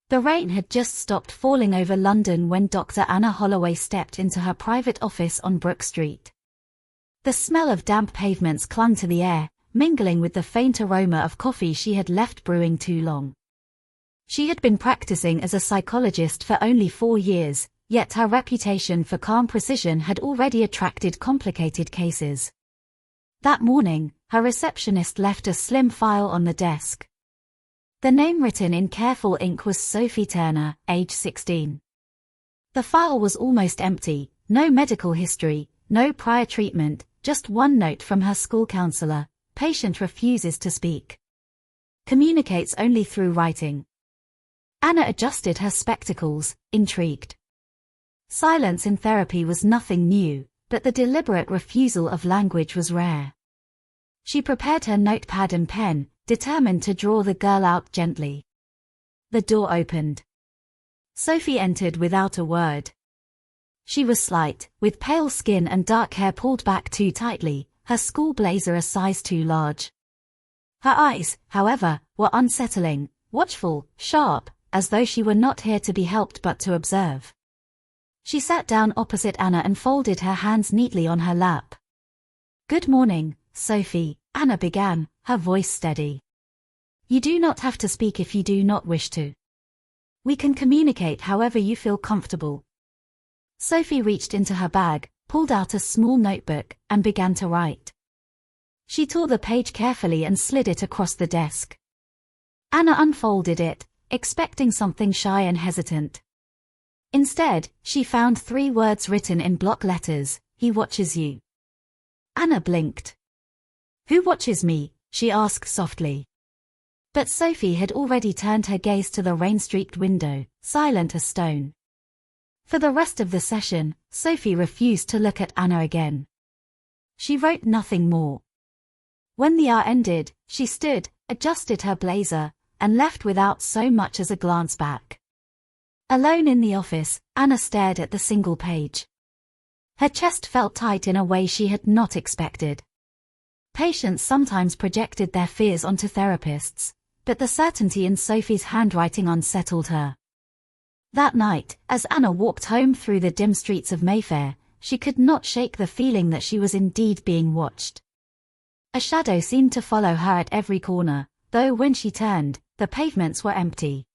The rain had just stopped falling over London when Dr. Anna Holloway stepped into her private office on Brook Street. The smell of damp pavements clung to the air, mingling with the faint aroma of coffee she had left brewing too long. She had been practicing as a psychologist for only 4 years, yet her reputation for calm precision had already attracted complicated cases. That morning, her receptionist left a slim file on the desk. The name written in careful ink was Sophie Turner, age 16. The file was almost empty, no medical history, no prior treatment, just one note from her school counselor: patient refuses to speak. Communicates only through writing. Anna adjusted her spectacles, intrigued. Silence in therapy was nothing new, but the deliberate refusal of language was rare. She prepared her notepad and pen, determined to draw the girl out gently. The door opened. Sophie entered without a word. She was slight, with pale skin and dark hair pulled back too tightly, her school blazer a size too large. Her eyes, however, were unsettling, watchful, sharp, as though she were not here to be helped but to observe. She sat down opposite Anna and folded her hands neatly on her lap. "Good morning, Sophie," Anna began, her voice steady. "You do not have to speak if you do not wish to. We can communicate however you feel comfortable." Sophie reached into her bag, pulled out a small notebook, and began to write. She tore the page carefully and slid it across the desk. Anna unfolded it, expecting something shy and hesitant. Instead, she found 3 words written in block letters: "He watches you." Anna blinked. "Who watches me?" she asked softly. But Sophie had already turned her gaze to the rain-streaked window, silent as stone. For the rest of the session, Sophie refused to look at Anna again. She wrote nothing more. When the hour ended, she stood, adjusted her blazer, and left without so much as a glance back. Alone in the office, Anna stared at the single page. Her chest felt tight in a way she had not expected. Patients sometimes projected their fears onto therapists, but the certainty in Sophie's handwriting unsettled her. That night, as Anna walked home through the dim streets of Mayfair, she could not shake the feeling that she was indeed being watched. A shadow seemed to follow her at every corner, though when she turned, the pavements were empty.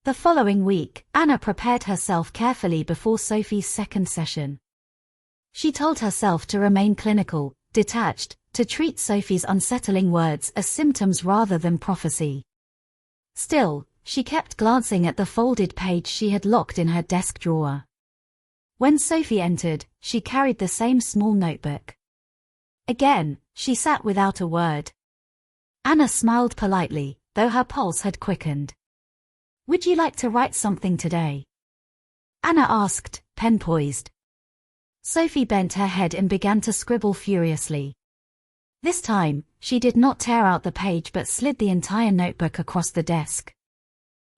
The following week, Anna prepared herself carefully before Sophie's second session. She told herself to remain clinical, detached, to treat Sophie's unsettling words as symptoms rather than prophecy. Still, she kept glancing at the folded page she had locked in her desk drawer. When Sophie entered, she carried the same small notebook. Again, she sat without a word. Anna smiled politely, though her pulse had quickened. "Would you like to write something today?" Anna asked, pen poised. Sophie bent her head and began to scribble furiously. This time, she did not tear out the page but slid the entire notebook across the desk.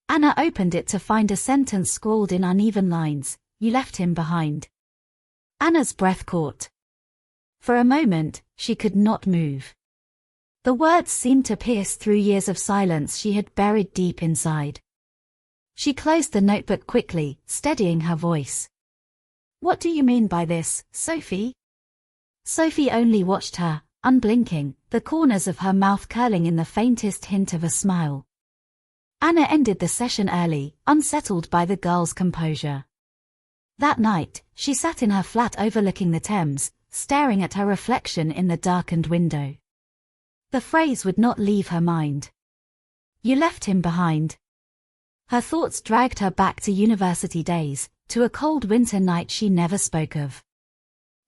Anna opened it to find a sentence scrawled in uneven lines: "You left him behind." Anna's breath caught. For a moment, she could not move. The words seemed to pierce through years of silence she had buried deep inside. She closed the notebook quickly, steadying her voice. "What do you mean by this, Sophie?" Sophie only watched her, unblinking, the corners of her mouth curling in the faintest hint of a smile. Anna ended the session early, unsettled by the girl's composure. That night, she sat in her flat overlooking the Thames, staring at her reflection in the darkened window. The phrase would not leave her mind. "You left him behind." Her thoughts dragged her back to university days, to a cold winter night she never spoke of.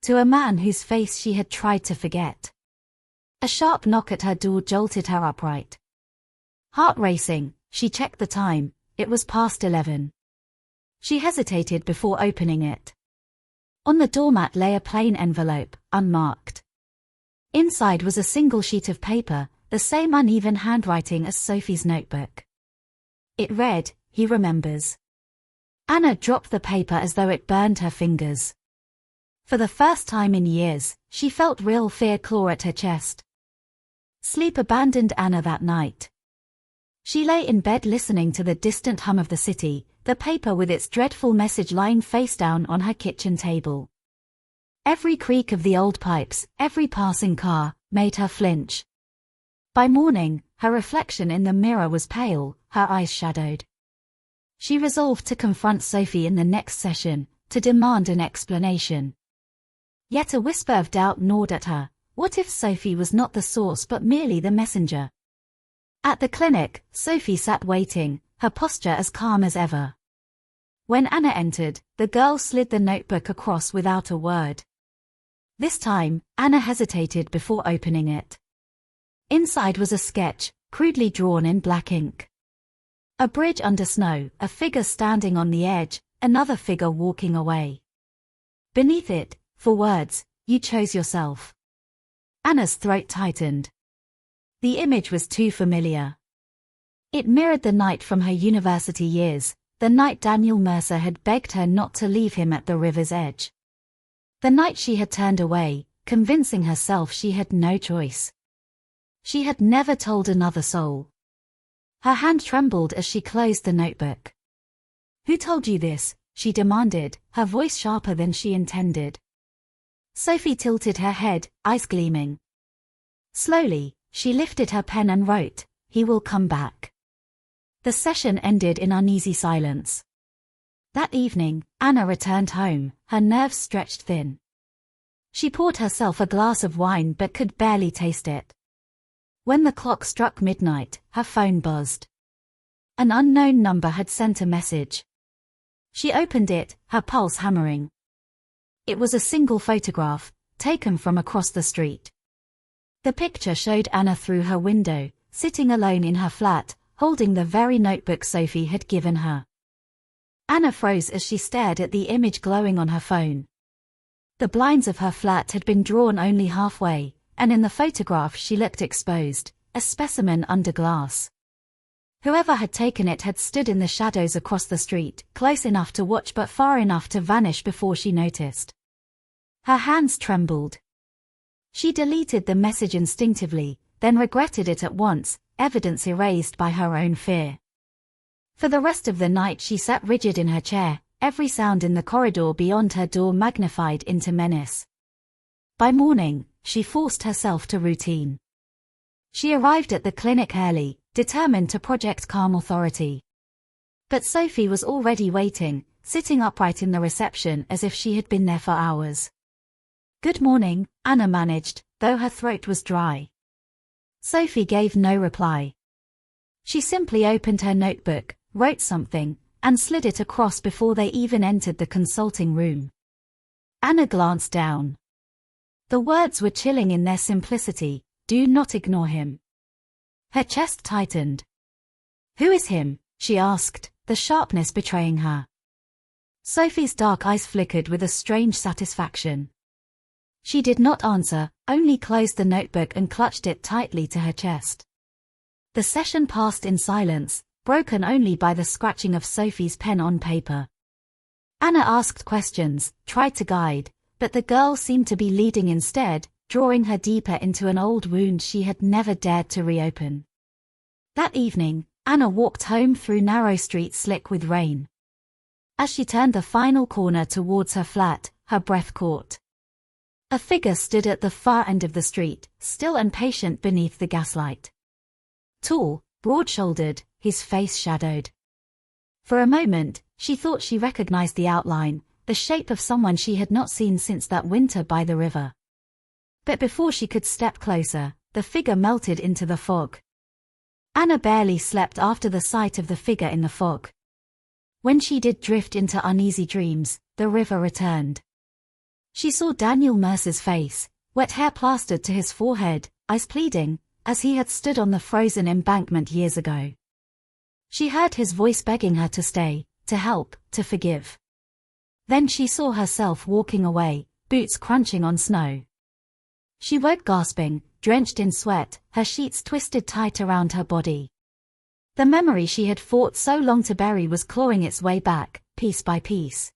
To a man whose face she had tried to forget. A sharp knock at her door jolted her upright. Heart racing, she checked the time. It was past 11. She hesitated before opening it. On the doormat lay a plain envelope, unmarked. Inside was a single sheet of paper, the same uneven handwriting as Sophie's notebook. It read, "He remembers." Anna dropped the paper as though it burned her fingers. For the first time in years, she felt real fear claw at her chest. Sleep abandoned Anna that night. She lay in bed listening to the distant hum of the city, the paper with its dreadful message lying face down on her kitchen table. Every creak of the old pipes, every passing car, made her flinch. By morning, her reflection in the mirror was pale, her eyes shadowed. She resolved to confront Sophie in the next session, to demand an explanation. Yet a whisper of doubt gnawed at her. What if Sophie was not the source but merely the messenger? At the clinic, Sophie sat waiting, her posture as calm as ever. When Anna entered, the girl slid the notebook across without a word. This time, Anna hesitated before opening it. Inside was a sketch, crudely drawn in black ink. A bridge under snow, a figure standing on the edge, another figure walking away. Beneath it, for words, "You chose yourself." Anna's throat tightened. The image was too familiar. It mirrored the night from her university years, the night Daniel Mercer had begged her not to leave him at the river's edge. The night she had turned away, convincing herself she had no choice. She had never told another soul. Her hand trembled as she closed the notebook. "Who told you this?" she demanded, her voice sharper than she intended. Sophie tilted her head, eyes gleaming. Slowly, she lifted her pen and wrote, "He will come back." The session ended in uneasy silence. That evening, Anna returned home, her nerves stretched thin. She poured herself a glass of wine but could barely taste it. When the clock struck midnight, her phone buzzed. An unknown number had sent a message. She opened it, her pulse hammering. It was a single photograph, taken from across the street. The picture showed Anna through her window, sitting alone in her flat, holding the very notebook Sophie had given her. Anna froze as she stared at the image glowing on her phone. The blinds of her flat had been drawn only halfway, and in the photograph she looked exposed, a specimen under glass. Whoever had taken it had stood in the shadows across the street, close enough to watch but far enough to vanish before she noticed. Her hands trembled. She deleted the message instinctively, then regretted it at once, evidence erased by her own fear. For the rest of the night she sat rigid in her chair, every sound in the corridor beyond her door magnified into menace. By morning, she forced herself to routine. She arrived at the clinic early, determined to project calm authority. But Sophie was already waiting, sitting upright in the reception as if she had been there for hours. "Good morning," Anna managed, though her throat was dry. Sophie gave no reply. She simply opened her notebook, wrote something, and slid it across before they even entered the consulting room. Anna glanced down. The words were chilling in their simplicity, "Do not ignore him." Her chest tightened. "Who is him?" she asked, the sharpness betraying her. Sophie's dark eyes flickered with a strange satisfaction. She did not answer, only closed the notebook and clutched it tightly to her chest. The session passed in silence, broken only by the scratching of Sophie's pen on paper. Anna asked questions, tried to guide, but the girl seemed to be leading instead, drawing her deeper into an old wound she had never dared to reopen. That evening, Anna walked home through narrow streets slick with rain. As she turned the final corner towards her flat, her breath caught. A figure stood at the far end of the street, still and patient beneath the gaslight. Tall, broad-shouldered, his face shadowed. For a moment, she thought she recognized the outline, the shape of someone she had not seen since that winter by the river. But before she could step closer, the figure melted into the fog. Anna barely slept after the sight of the figure in the fog. When she did drift into uneasy dreams, the river returned. She saw Daniel Mercer's face, wet hair plastered to his forehead, eyes pleading, as he had stood on the frozen embankment years ago. She heard his voice begging her to stay, to help, to forgive. Then she saw herself walking away, boots crunching on snow. She woke gasping, drenched in sweat, her sheets twisted tight around her body. The memory she had fought so long to bury was clawing its way back, piece by piece.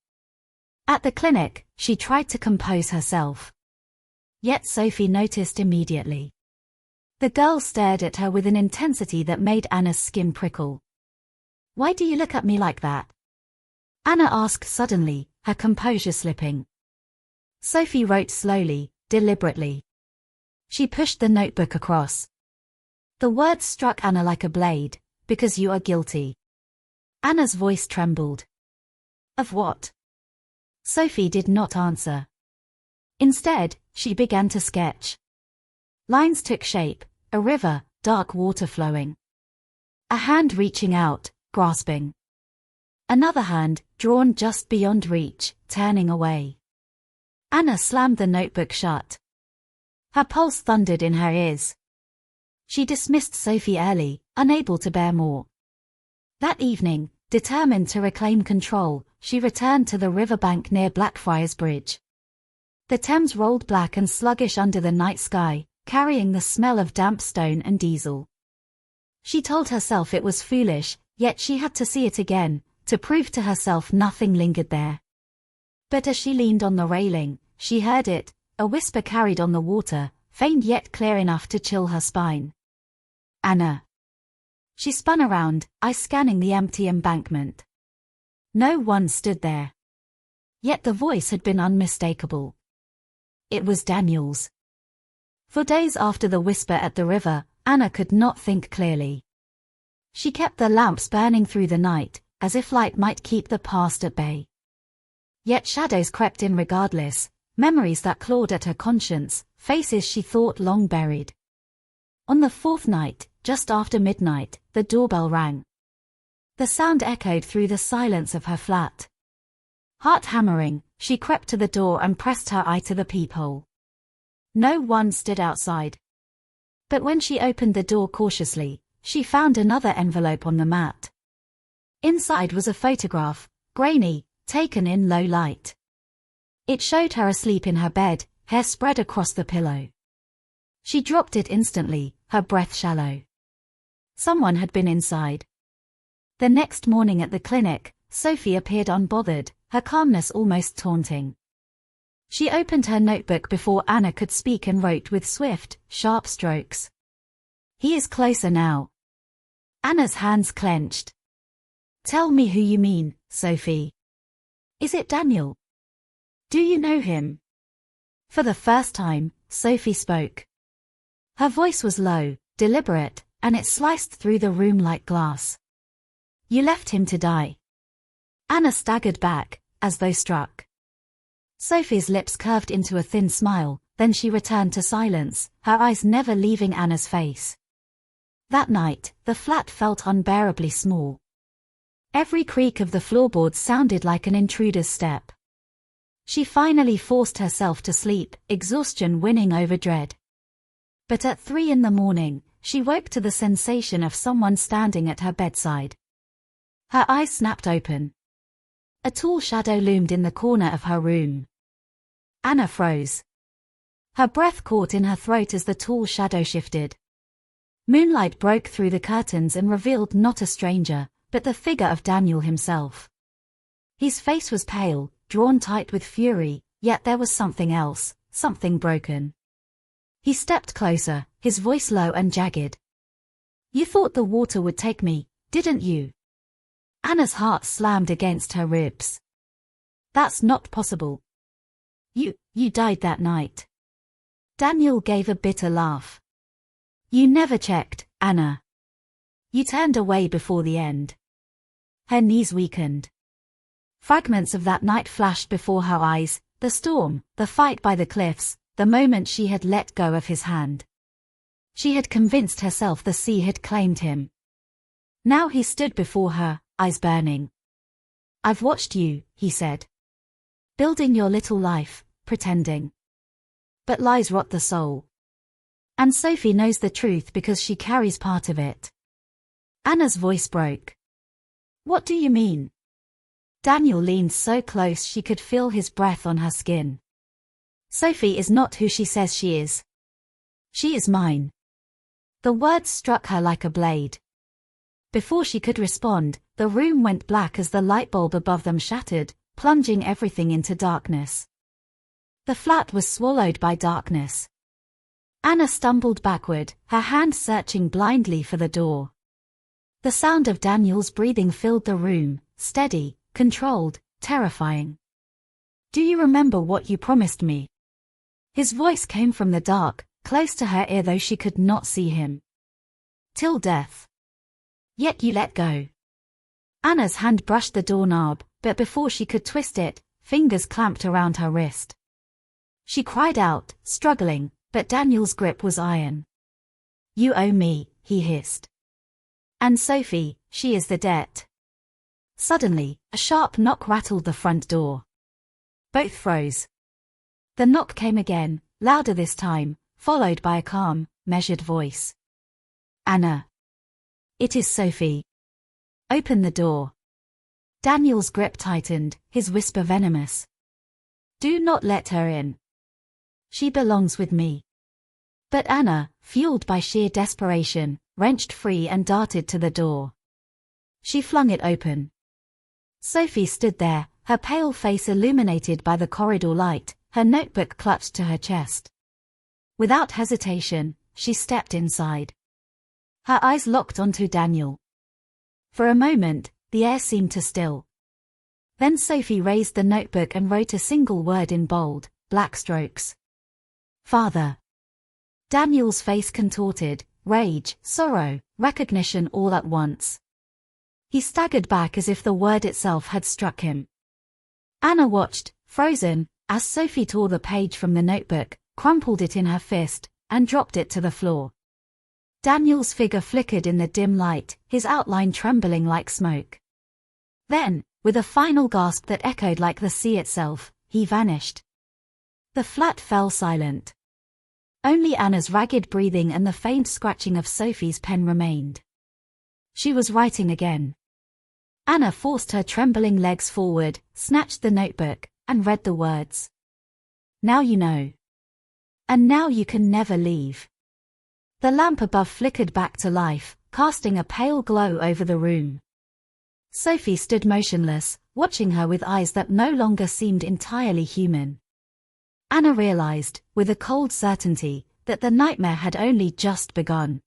At the clinic, she tried to compose herself. Yet Sophie noticed immediately. The girl stared at her with an intensity that made Anna's skin prickle. "Why do you look at me like that?" Anna asked suddenly, her composure slipping. Sophie wrote slowly, deliberately. She pushed the notebook across. The words struck Anna like a blade. "Because you are guilty." Anna's voice trembled. "Of what?" Sophie did not answer. Instead, she began to sketch. Lines took shape, a river, dark water flowing. A hand reaching out, grasping. Another hand, drawn just beyond reach, turning away. Anna slammed the notebook shut. Her pulse thundered in her ears. She dismissed Sophie early, unable to bear more. That evening, determined to reclaim control, she returned to the riverbank near Blackfriars Bridge. The Thames rolled black and sluggish under the night sky, carrying the smell of damp stone and diesel. She told herself it was foolish, yet she had to see it again, to prove to herself nothing lingered there. But as she leaned on the railing, she heard it, a whisper carried on the water, faint yet clear enough to chill her spine. "Anna." She spun around, eyes scanning the empty embankment. No one stood there. Yet the voice had been unmistakable. It was Daniel's. For days after the whisper at the river, Anna could not think clearly. She kept the lamps burning through the night, as if light might keep the past at bay. Yet shadows crept in regardless, memories that clawed at her conscience, faces she thought long buried. On the fourth night, just after midnight, the doorbell rang. The sound echoed through the silence of her flat. Heart hammering, she crept to the door and pressed her eye to the peephole. No one stood outside. But when she opened the door cautiously, she found another envelope on the mat. Inside was a photograph, grainy, taken in low light. It showed her asleep in her bed, hair spread across the pillow. She dropped it instantly, her breath shallow. Someone had been inside. The next morning at the clinic, Sophie appeared unbothered, her calmness almost taunting. She opened her notebook before Anna could speak and wrote with swift, sharp strokes. "He is closer now." Anna's hands clenched. "Tell me who you mean, Sophie. Is it Daniel? Do you know him?" For the first time, Sophie spoke. Her voice was low, deliberate, and it sliced through the room like glass. "You left him to die." Anna staggered back, as though struck. Sophie's lips curved into a thin smile, then she returned to silence, her eyes never leaving Anna's face. That night, the flat felt unbearably small. Every creak of the floorboards sounded like an intruder's step. She finally forced herself to sleep, exhaustion winning over dread. But at 3 a.m, she woke to the sensation of someone standing at her bedside. Her eyes snapped open. A tall shadow loomed in the corner of her room. Anna froze. Her breath caught in her throat as the tall shadow shifted. Moonlight broke through the curtains and revealed not a stranger, but the figure of Daniel himself. His face was pale, drawn tight with fury, yet there was something else, something broken. He stepped closer, his voice low and jagged. "You thought the water would take me, didn't you?" Anna's heart slammed against her ribs. "That's not possible. You died that night." Daniel gave a bitter laugh. "You never checked, Anna. You turned away before the end." Her knees weakened. Fragments of that night flashed before her eyes, the storm, the fight by the cliffs, the moment she had let go of his hand. She had convinced herself the sea had claimed him. Now he stood before her, eyes burning. "I've watched you," he said. "Building your little life, pretending. But lies rot the soul. And Sophie knows the truth because she carries part of it." Anna's voice broke. "What do you mean?" Daniel leaned so close she could feel his breath on her skin. "Sophie is not who she says she is. She is mine." The words struck her like a blade. Before she could respond, the room went black as the light bulb above them shattered, plunging everything into darkness. The flat was swallowed by darkness. Anna stumbled backward, her hand searching blindly for the door. The sound of Daniel's breathing filled the room, steady, controlled, terrifying. "Do you remember what you promised me?" His voice came from the dark, close to her ear though she could not see him. "Till death. Yet you let go." Anna's hand brushed the doorknob, but before she could twist it, fingers clamped around her wrist. She cried out, struggling, but Daniel's grip was iron. "You owe me," he hissed. "And Sophie, she is the debt." Suddenly, a sharp knock rattled the front door. Both froze. The knock came again, louder this time, followed by a calm, measured voice. "Anna. It is Sophie. Open the door." Daniel's grip tightened, his whisper venomous. "Do not let her in. She belongs with me." But Anna, fueled by sheer desperation, wrenched free and darted to the door. She flung it open. Sophie stood there, her pale face illuminated by the corridor light, her notebook clutched to her chest. Without hesitation, she stepped inside. Her eyes locked onto Daniel. For a moment, the air seemed to still. Then Sophie raised the notebook and wrote a single word in bold, black strokes. "Father." Daniel's face contorted, rage, sorrow, recognition all at once. He staggered back as if the word itself had struck him. Anna watched, frozen, as Sophie tore the page from the notebook, crumpled it in her fist, and dropped it to the floor. Daniel's figure flickered in the dim light, his outline trembling like smoke. Then, with a final gasp that echoed like the sea itself, he vanished. The flat fell silent. Only Anna's ragged breathing and the faint scratching of Sophie's pen remained. She was writing again. Anna forced her trembling legs forward, snatched the notebook, and read the words. "Now you know. And now you can never leave." The lamp above flickered back to life, casting a pale glow over the room. Sophie stood motionless, watching her with eyes that no longer seemed entirely human. Anna realized, with a cold certainty, that the nightmare had only just begun.